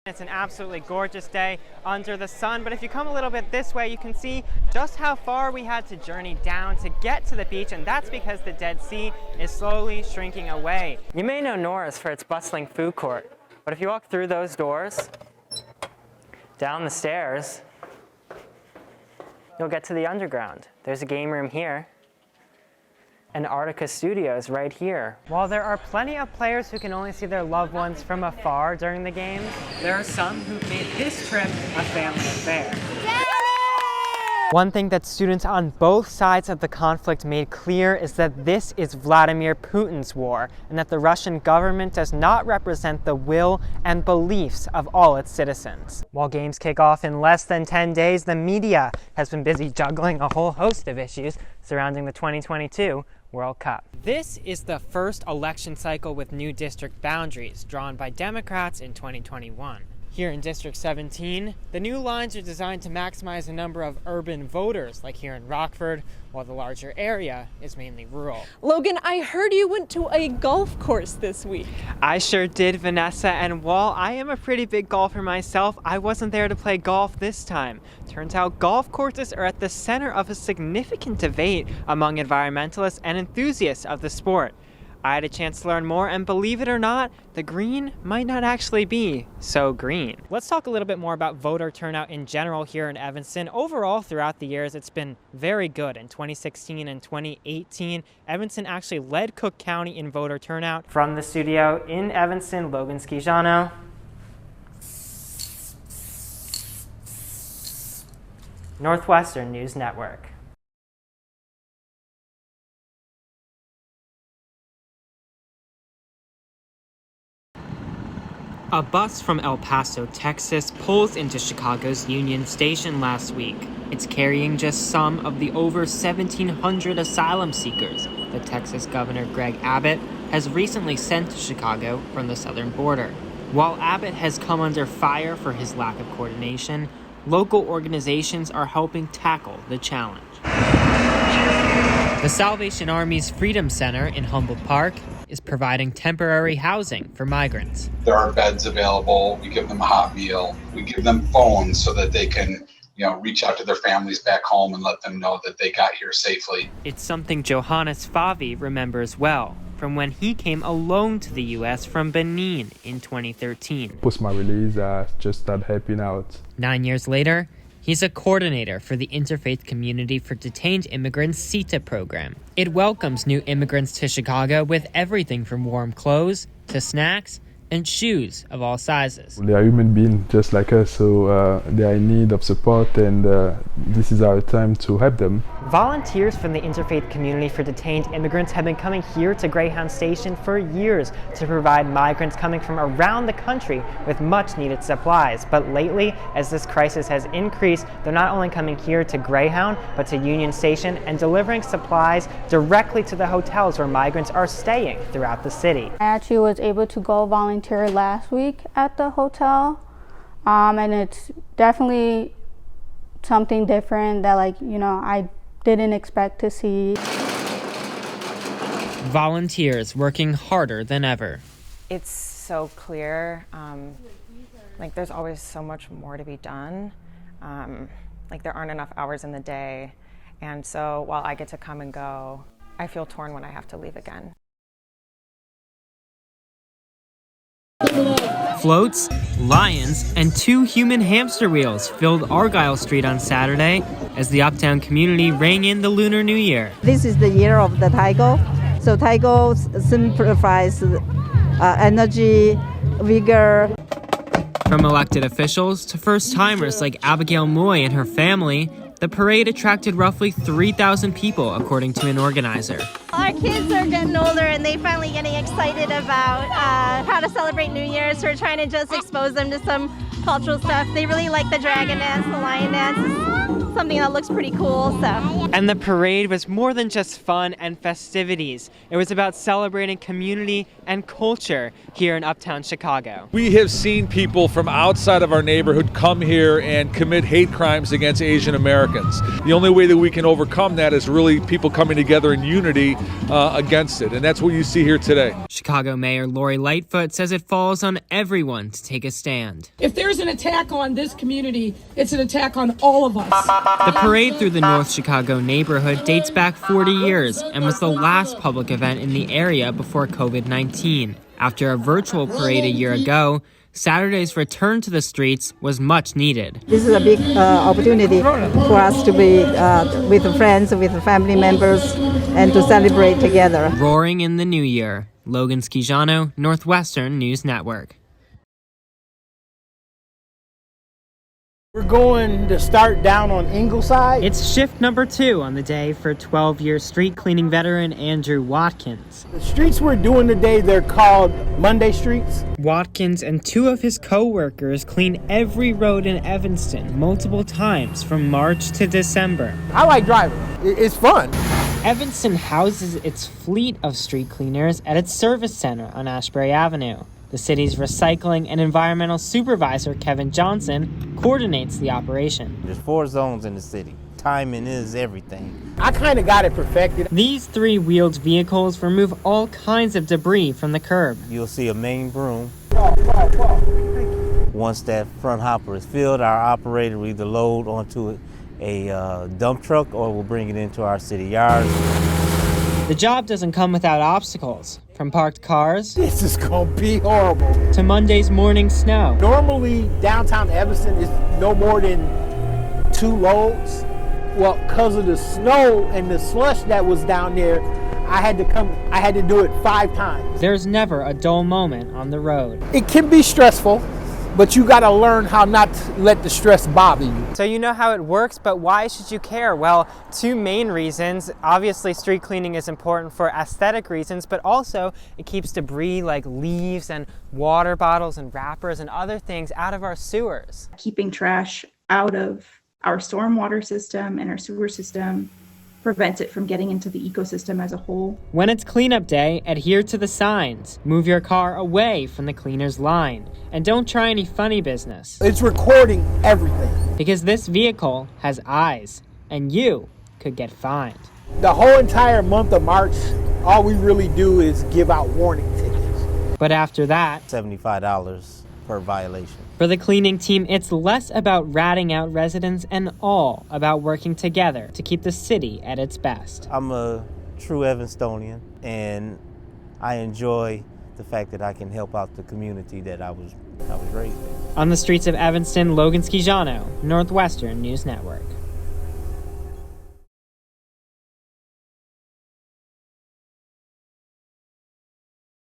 It's an absolutely gorgeous day under the sun, but if you come a little bit this way, you can see just how far we had to journey down to get to the beach, and that's because the Dead Sea is slowly shrinking away. You may know Norris for its bustling food court, but if you walk through those doors, down the stairs, you'll get to the underground. There's a game room here, and Antarctica Studios right here. While there are plenty of players who can only see their loved ones from afar during the games, there are some who've made this trip a family affair. One thing that students on both sides of the conflict made clear is that this is Vladimir Putin's war, and that the Russian government does not represent the will and beliefs of all its citizens. While games kick off in less than 10 days, the media has been busy juggling a whole host of issues surrounding the 2022 World Cup. This is the first election cycle with new district boundaries drawn by Democrats in 2021. Here in District 17, the new lines are designed to maximize the number of urban voters, like here in Rockford, while the larger area is mainly rural. Logan, I heard you went to a golf course this week. I sure did, Vanessa, and while I am a pretty big golfer myself, I wasn't there to play golf this time. Turns out golf courses are at the center of a significant debate among environmentalists and enthusiasts of the sport. I had a chance to learn more, and believe it or not, the green might not actually be so green. Let's talk a little bit more about voter turnout in general here in Evanston. Overall, throughout the years, it's been very good. In 2016 and 2018, Evanston actually led Cook County in voter turnout. From the studio in Evanston, Logan Schiciano. Northwestern News Network. A bus from El Paso, Texas, pulls into Chicago's Union Station last week. It's carrying just some of the over 1,700 asylum seekers that Texas Governor Greg Abbott has recently sent to Chicago from the southern border. While Abbott has come under fire for his lack of coordination, local organizations are helping tackle the challenge. The Salvation Army's Freedom Center in Humboldt Park is providing temporary housing for migrants. There are beds available. We give them a hot meal. We give them phones so that they can, reach out to their families back home and let them know that they got here safely. It's something Johannes Favi remembers well from when he came alone to the U.S. from Benin in 2013. Post my release, I just started helping out. 9 years later, he's a coordinator for the Interfaith Community for Detained Immigrants CETA program. It welcomes new immigrants to Chicago with everything from warm clothes to snacks and shoes of all sizes. They are human beings just like us, so they are in need of support, and this is our time to help them. Volunteers from the Interfaith Community for Detained Immigrants have been coming here to Greyhound Station for years to provide migrants coming from around the country with much needed supplies. But lately, as this crisis has increased, they're not only coming here to Greyhound, but to Union Station and delivering supplies directly to the hotels where migrants are staying throughout the city. I actually was able to go volunteer last week at the hotel, and it's definitely something different that I didn't expect to see. Volunteers working harder than ever. It's so clear, there's always so much more to be done. There aren't enough hours in the day, and so while I get to come and go, I feel torn when I have to leave again. Floats, lions, and 2 human hamster wheels filled Argyle Street on Saturday as the uptown community rang in the Lunar New Year. This is the year of the Taigo. So Taigo simplifies energy, vigor. From elected officials to first-timers like Abigail Moy and her family, the parade attracted roughly 3,000 people, according to an organizer. Our kids are getting older and they finally getting excited about how to celebrate New Year's. So we're trying to just expose them to some cultural stuff. They really like the dragon dance, the lion dance. something that looks pretty cool. So. And the parade was more than just fun and festivities. It was about celebrating community and culture here in Uptown Chicago. We have seen people from outside of our neighborhood come here and commit hate crimes against Asian Americans. The only way that we can overcome that is really people coming together in unity against it, and that's what you see here today. Chicago Mayor Lori Lightfoot says it falls on everyone to take a stand. If there's an attack on this community, it's an attack on all of us. The parade through the North Chicago neighborhood dates back 40 years and was the last public event in the area before COVID-19. After a virtual parade a year ago, Saturday's return to the streets was much needed. This is a big opportunity for us to be with friends, with family members, and to celebrate together. Roaring in the new year. Logan Schiciano, Northwestern News Network. We're going to start down on Ingleside. It's shift number 2 on the day for 12-year street cleaning veteran Andrew Watkins. The streets we're doing today, they're called Monday streets. Watkins and 2 of his co-workers clean every road in Evanston multiple times from March to December. I like driving. It's fun. Evanston houses its fleet of street cleaners at its service center on Ashbury Avenue. The city's recycling and environmental supervisor, Kevin Johnson, coordinates the operation. There's 4 zones in the city. Timing is everything. I kind of got it perfected. These 3-wheeled vehicles remove all kinds of debris from the curb. You'll see a main broom. Once that front hopper is filled, our operator will either load onto a dump truck or we'll bring it into our city yards. The job doesn't come without obstacles, from parked cars This is gonna be horrible. to Monday's morning snow. Normally, downtown Evanston is no more than 2 loads. Well, because of the snow and the slush that was down there, I had to do it 5 times. There's never a dull moment on the road. It can be stressful, but you gotta learn how not to let the stress bother you. So you know how it works, but why should you care? Well, 2 main reasons. Obviously, street cleaning is important for aesthetic reasons, but also it keeps debris like leaves and water bottles and wrappers and other things out of our sewers. Keeping trash out of our stormwater system and our sewer system prevents it from getting into the ecosystem as a whole. When it's cleanup day, adhere to the signs. Move your car away from the cleaner's line. And don't try any funny business. It's recording everything. Because this vehicle has eyes, and you could get fined. The whole entire month of March, all we really do is give out warning tickets. But after that, $75 per violation. for the cleaning team, it's less about ratting out residents and all about working together to keep the city at its best. I'm a true Evanstonian, and I enjoy the fact that I can help out the community that I was raised in. On the streets of Evanston, Logan Schiciano, Northwestern News Network.